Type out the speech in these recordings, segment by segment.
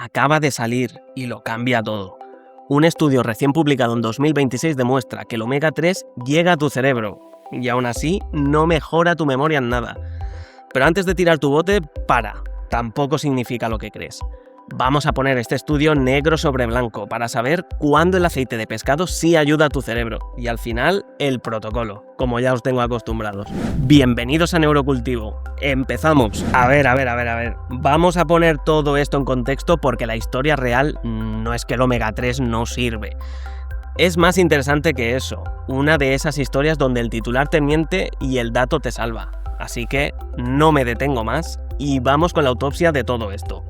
acaba de salir y lo cambia todo. Un estudio recién publicado en 2026 demuestra que el omega 3 llega a tu cerebro y aún así no mejora tu memoria en nada. Pero antes de tirar tu bote, tampoco significa lo que crees. Vamos a poner este estudio negro sobre blanco para saber cuándo el aceite de pescado sí ayuda a tu cerebro y al final el protocolo, como ya os tengo acostumbrados. Bienvenidos a Neurocultivo. Empezamos. A ver. Vamos a poner todo esto en contexto porque la historia real no es que el omega 3 no sirve. Es más interesante que eso, una de esas historias donde el titular te miente y el dato te salva. Así que no me detengo más y vamos con la autopsia de todo esto.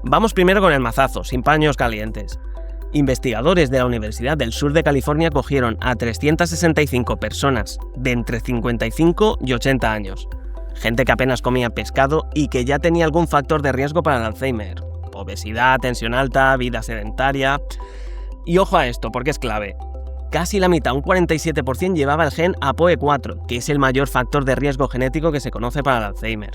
Vamos primero con el mazazo, sin paños calientes. Investigadores de la Universidad del Sur de California cogieron a 365 personas de entre 55 y 80 años. Gente que apenas comía pescado y que ya tenía algún factor de riesgo para el Alzheimer. Obesidad, tensión alta, vida sedentaria. Y ojo a esto, porque es clave. Casi la mitad, un 47%, llevaba el gen APOE4, que es el mayor factor de riesgo genético que se conoce para el Alzheimer.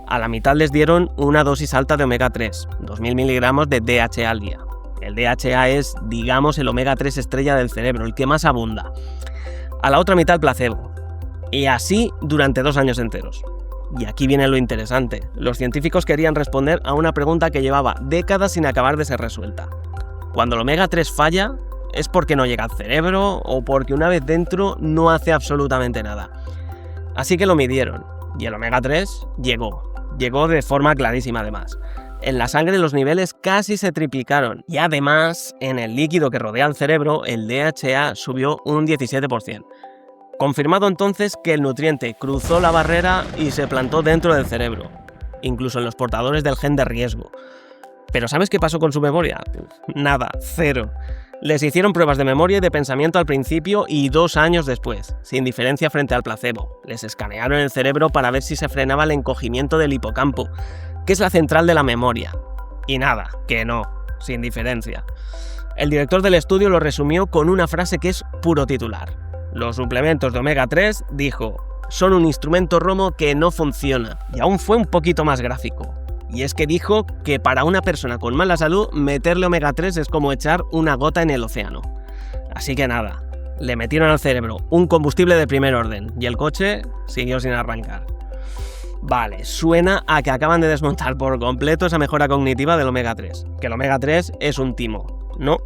A la mitad les dieron una dosis alta de omega 3, 2000 miligramos de DHA al día. El DHA es, digamos, el omega 3 estrella del cerebro, el que más abunda. A la otra mitad el placebo. Y así durante 2 años enteros. Y aquí viene lo interesante. Los científicos querían responder a una pregunta que llevaba décadas sin acabar de ser resuelta. Cuando el omega 3 falla, ¿es porque no llega al cerebro o porque una vez dentro no hace absolutamente nada? Así que lo midieron. Y el omega 3 llegó de forma clarísima además. En la sangre los niveles casi se triplicaron y además en el líquido que rodea al cerebro el DHA subió un 17%. Confirmado entonces que el nutriente cruzó la barrera y se plantó dentro del cerebro, incluso en los portadores del gen de riesgo. ¿Pero sabes qué pasó con su memoria? Nada, cero. Les hicieron pruebas de memoria y de pensamiento al principio y 2 años después, sin diferencia frente al placebo. Les escanearon el cerebro para ver si se frenaba el encogimiento del hipocampo, que es la central de la memoria. Y nada, que no, sin diferencia. El director del estudio lo resumió con una frase que es puro titular. Los suplementos de omega 3, dijo, son un instrumento romo que no funciona. Y aún fue un poquito más gráfico. Y es que dijo que para una persona con mala salud, meterle omega 3 es como echar una gota en el océano. Así que nada, le metieron al cerebro un combustible de primer orden y el coche siguió sin arrancar. Vale, suena a que acaban de desmontar por completo esa mejora cognitiva del omega 3, que el omega 3 es un timo, ¿no?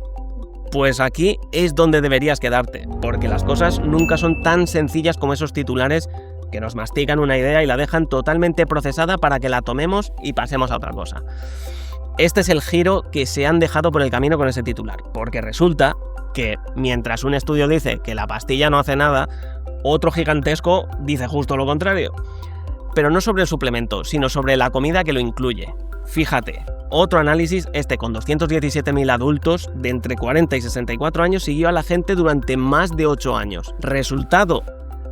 Pues aquí es donde deberías quedarte, porque las cosas nunca son tan sencillas como esos titulares que nos mastican una idea y la dejan totalmente procesada para que la tomemos y pasemos a otra cosa. Este es el giro que se han dejado por el camino con ese titular, porque resulta que mientras un estudio dice que la pastilla no hace nada, otro gigantesco dice justo lo contrario. Pero no sobre el suplemento, sino sobre la comida que lo incluye. Fíjate, otro análisis, con 217.000 adultos de entre 40 y 64 años, siguió a la gente durante más de 8 años. Resultado: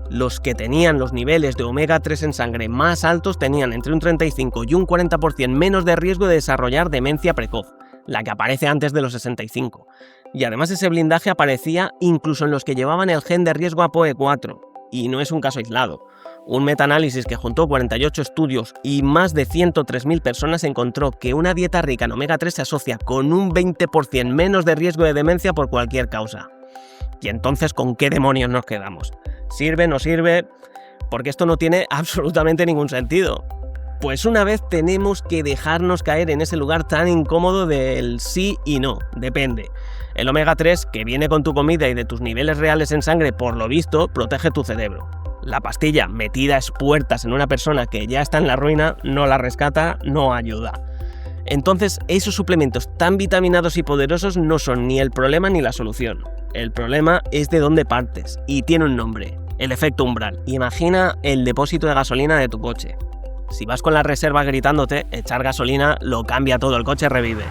los que tenían los niveles de omega 3 en sangre más altos tenían entre un 35 y un 40% menos de riesgo de desarrollar demencia precoz, la que aparece antes de los 65. Y además ese blindaje aparecía incluso en los que llevaban el gen de riesgo APOE4. Y no es un caso aislado. Un metaanálisis que juntó 48 estudios y más de 103.000 personas encontró que una dieta rica en omega 3 se asocia con un 20% menos de riesgo de demencia por cualquier causa. Y entonces, ¿con qué demonios nos quedamos? ¿Sirve, no sirve? Porque esto no tiene absolutamente ningún sentido. Pues una vez tenemos que dejarnos caer en ese lugar tan incómodo del sí y no, depende. El omega 3, que viene con tu comida y de tus niveles reales en sangre, por lo visto, protege tu cerebro. La pastilla metida a espuertas en una persona que ya está en la ruina, no la rescata, no ayuda. Entonces, esos suplementos tan vitaminados y poderosos no son ni el problema ni la solución. El problema es de dónde partes, y tiene un nombre, el efecto umbral. Imagina el depósito de gasolina de tu coche. Si vas con la reserva gritándote, echar gasolina lo cambia todo, el coche revive.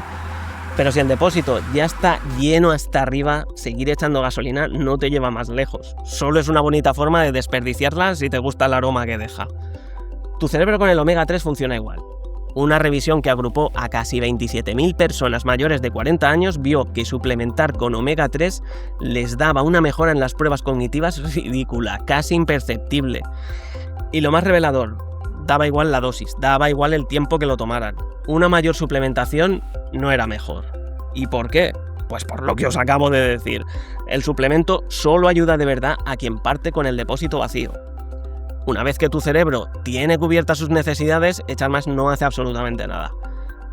Pero si el depósito ya está lleno hasta arriba, seguir echando gasolina no te lleva más lejos. Solo es una bonita forma de desperdiciarla si te gusta el aroma que deja. Tu cerebro con el omega 3 funciona igual. Una revisión que agrupó a casi 27.000 personas mayores de 40 años vio que suplementar con omega 3 les daba una mejora en las pruebas cognitivas ridícula, casi imperceptible. Y lo más revelador, daba igual la dosis, daba igual el tiempo que lo tomaran. Una mayor suplementación no era mejor. ¿Y por qué? Pues por lo que os acabo de decir. El suplemento solo ayuda de verdad a quien parte con el depósito vacío. Una vez que tu cerebro tiene cubiertas sus necesidades, echar más no hace absolutamente nada.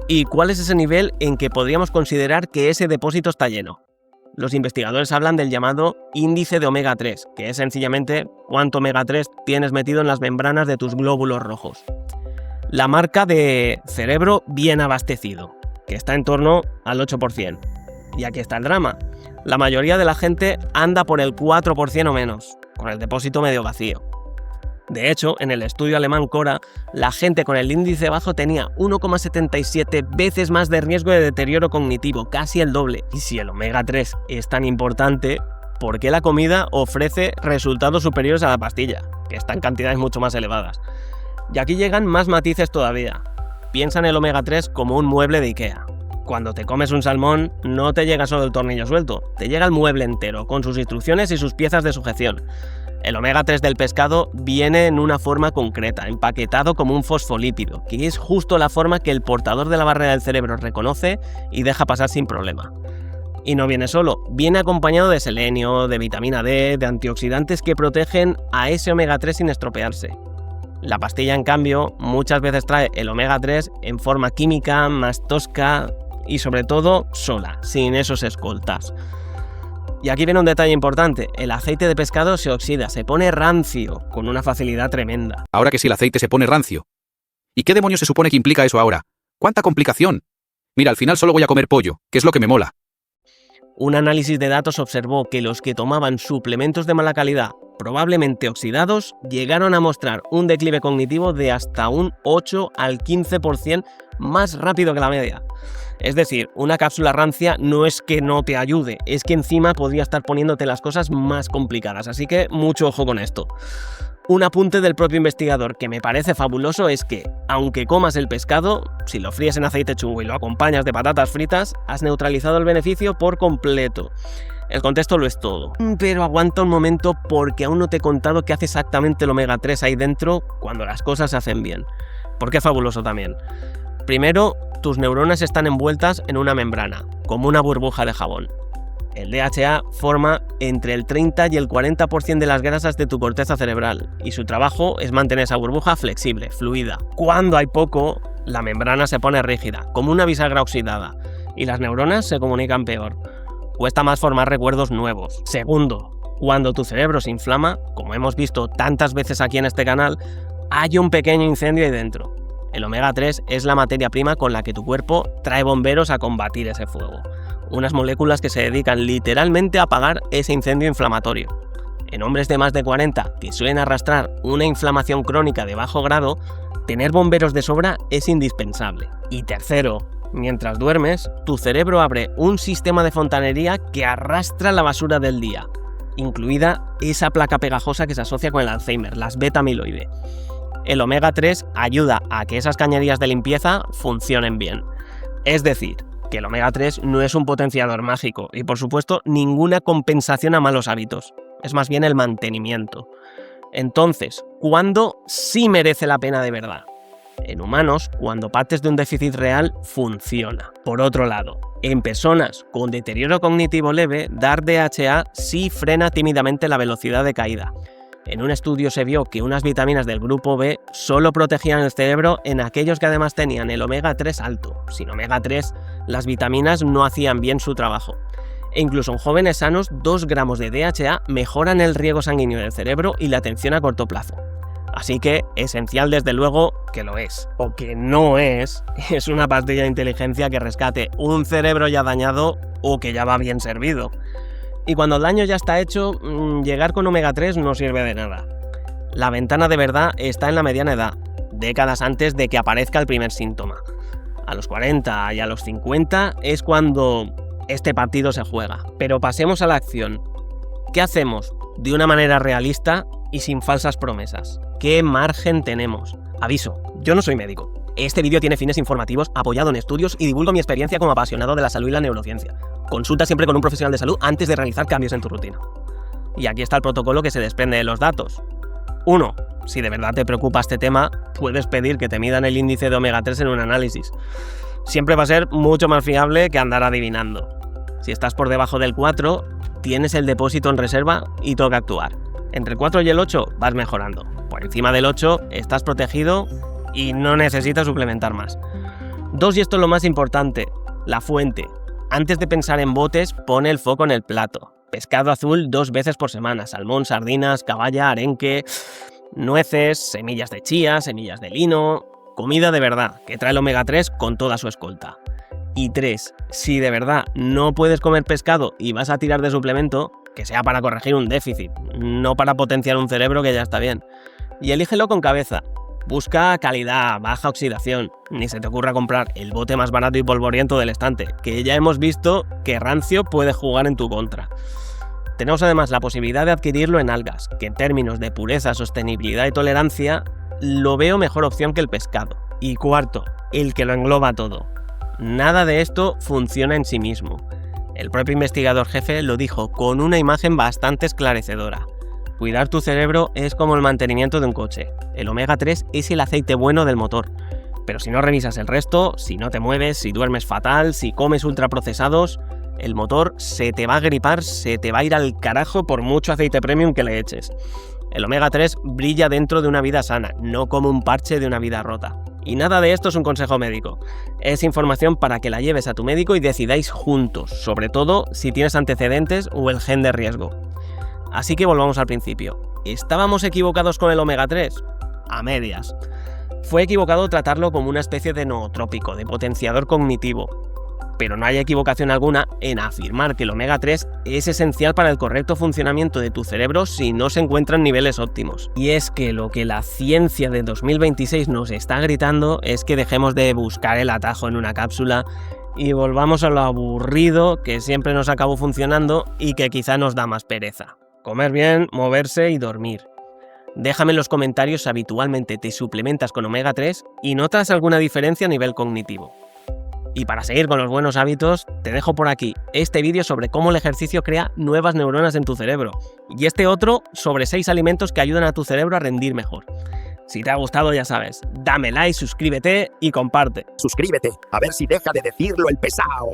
¿Y cuál es ese nivel en que podríamos considerar que ese depósito está lleno? Los investigadores hablan del llamado índice de omega 3, que es sencillamente cuánto omega 3 tienes metido en las membranas de tus glóbulos rojos. La marca de cerebro bien abastecido, que está en torno al 8%. Y aquí está el drama. La mayoría de la gente anda por el 4% o menos, con el depósito medio vacío. De hecho, en el estudio alemán Cora, la gente con el índice bajo tenía 1,77 veces más de riesgo de deterioro cognitivo, casi el doble. Y si el omega 3 es tan importante, ¿por qué la comida ofrece resultados superiores a la pastilla, que está en cantidades mucho más elevadas? Y aquí llegan más matices todavía. Piensa en el omega 3 como un mueble de IKEA. Cuando te comes un salmón, no te llega solo el tornillo suelto, te llega el mueble entero, con sus instrucciones y sus piezas de sujeción. El omega 3 del pescado viene en una forma concreta, empaquetado como un fosfolípido, que es justo la forma que el portador de la barrera del cerebro reconoce y deja pasar sin problema. Y no viene solo, viene acompañado de selenio, de vitamina D, de antioxidantes que protegen a ese omega 3 sin estropearse. La pastilla, en cambio, muchas veces trae el omega 3 en forma química, más tosca y sobre todo sola, sin esos escoltas. Y aquí viene un detalle importante, el aceite de pescado se oxida, se pone rancio, con una facilidad tremenda. Ahora que sí, el aceite se pone rancio. ¿Y qué demonios se supone que implica eso ahora? ¡Cuánta complicación! Mira, al final solo voy a comer pollo, que es lo que me mola. Un análisis de datos observó que los que tomaban suplementos de mala calidad, probablemente oxidados, llegaron a mostrar un declive cognitivo de hasta un 8 al 15% más rápido que la media. Es decir, una cápsula rancia no es que no te ayude, es que encima podría estar poniéndote las cosas más complicadas, así que mucho ojo con esto. Un apunte del propio investigador que me parece fabuloso es que, aunque comas el pescado, si lo fríes en aceite chungo y lo acompañas de patatas fritas, has neutralizado el beneficio por completo. El contexto lo es todo. Pero aguanta un momento porque aún no te he contado qué hace exactamente el omega 3 ahí dentro cuando las cosas se hacen bien. Porque es fabuloso también. Primero, tus neuronas están envueltas en una membrana, como una burbuja de jabón. El DHA forma entre el 30 y el 40% de las grasas de tu corteza cerebral, y su trabajo es mantener esa burbuja flexible, fluida. Cuando hay poco, la membrana se pone rígida, como una bisagra oxidada, y las neuronas se comunican peor. Cuesta más formar recuerdos nuevos. Segundo, cuando tu cerebro se inflama, como hemos visto tantas veces aquí en este canal, hay un pequeño incendio ahí dentro. El omega 3 es la materia prima con la que tu cuerpo trae bomberos a combatir ese fuego. Unas moléculas que se dedican literalmente a apagar ese incendio inflamatorio. En hombres de más de 40 que suelen arrastrar una inflamación crónica de bajo grado, tener bomberos de sobra es indispensable. Y tercero, mientras duermes, tu cerebro abre un sistema de fontanería que arrastra la basura del día, incluida esa placa pegajosa que se asocia con el Alzheimer, las beta-amiloide. El omega 3 ayuda a que esas cañerías de limpieza funcionen bien. Es decir, que el omega 3 no es un potenciador mágico y, por supuesto, ninguna compensación a malos hábitos. Es más bien el mantenimiento. Entonces, ¿cuándo sí merece la pena de verdad? En humanos, cuando partes de un déficit real, funciona. Por otro lado, en personas con deterioro cognitivo leve, dar DHA sí frena tímidamente la velocidad de caída. En un estudio se vio que unas vitaminas del grupo B solo protegían el cerebro en aquellos que además tenían el omega 3 alto. Sin omega 3, las vitaminas no hacían bien su trabajo. E incluso en jóvenes sanos, 2 gramos de DHA mejoran el riego sanguíneo del cerebro y la atención a corto plazo. Así que, esencial desde luego que lo es, o que no es una pastilla de inteligencia que rescate un cerebro ya dañado o que ya va bien servido. Y cuando el daño ya está hecho, llegar con omega 3 no sirve de nada. La ventana de verdad está en la mediana edad, décadas antes de que aparezca el primer síntoma. A los 40 y a los 50 es cuando este partido se juega. Pero pasemos a la acción. ¿Qué hacemos? De una manera realista y sin falsas promesas. ¿Qué margen tenemos? Aviso, yo no soy médico. Este vídeo tiene fines informativos, apoyado en estudios y divulgo mi experiencia como apasionado de la salud y la neurociencia. Consulta siempre con un profesional de salud antes de realizar cambios en tu rutina. Y aquí está el protocolo que se desprende de los datos. 1. Si de verdad te preocupa este tema, puedes pedir que te midan el índice de omega 3 en un análisis. Siempre va a ser mucho más fiable que andar adivinando. Si estás por debajo del 4, tienes el depósito en reserva y toca actuar. Entre el 4 y el 8 vas mejorando. Por encima del 8 estás protegido y no necesitas suplementar más. 2, y esto es lo más importante, la fuente. Antes de pensar en botes, pone el foco en el plato. Pescado azul 2 veces por semana, salmón, sardinas, caballa, arenque, nueces, semillas de chía, semillas de lino... Comida de verdad, que trae el omega 3 con toda su escolta. Y 3, si de verdad no puedes comer pescado y vas a tirar de suplemento, que sea para corregir un déficit, no para potenciar un cerebro que ya está bien. Y elígelo con cabeza. Busca calidad, baja oxidación. Ni se te ocurra comprar el bote más barato y polvoriento del estante, que ya hemos visto que rancio puede jugar en tu contra. Tenemos además la posibilidad de adquirirlo en algas, que en términos de pureza, sostenibilidad y tolerancia, lo veo mejor opción que el pescado. Y 4, el que lo engloba todo. Nada de esto funciona en sí mismo. El propio investigador jefe lo dijo con una imagen bastante esclarecedora. Cuidar tu cerebro es como el mantenimiento de un coche. El omega 3 es el aceite bueno del motor. Pero si no revisas el resto, si no te mueves, si duermes fatal, si comes ultraprocesados, el motor se te va a gripar, se te va a ir al carajo por mucho aceite premium que le eches. El omega 3 brilla dentro de una vida sana, no como un parche de una vida rota. Y nada de esto es un consejo médico. Es información para que la lleves a tu médico y decidáis juntos, sobre todo si tienes antecedentes o el gen de riesgo. Así que volvamos al principio. ¿Estábamos equivocados con el omega 3? A medias. Fue equivocado tratarlo como una especie de nootrópico, de potenciador cognitivo. Pero no hay equivocación alguna en afirmar que el omega 3 es esencial para el correcto funcionamiento de tu cerebro si no se encuentran niveles óptimos. Y es que lo que la ciencia de 2026 nos está gritando es que dejemos de buscar el atajo en una cápsula y volvamos a lo aburrido que siempre nos acabó funcionando y que quizá nos da más pereza. Comer bien, moverse y dormir. Déjame en los comentarios si habitualmente te suplementas con omega 3 y notas alguna diferencia a nivel cognitivo. Y para seguir con los buenos hábitos, te dejo por aquí este vídeo sobre cómo el ejercicio crea nuevas neuronas en tu cerebro y este otro sobre 6 alimentos que ayudan a tu cerebro a rendir mejor. Si te ha gustado, ya sabes, dame like, suscríbete y comparte. Suscríbete, a ver si deja de decirlo el pesado.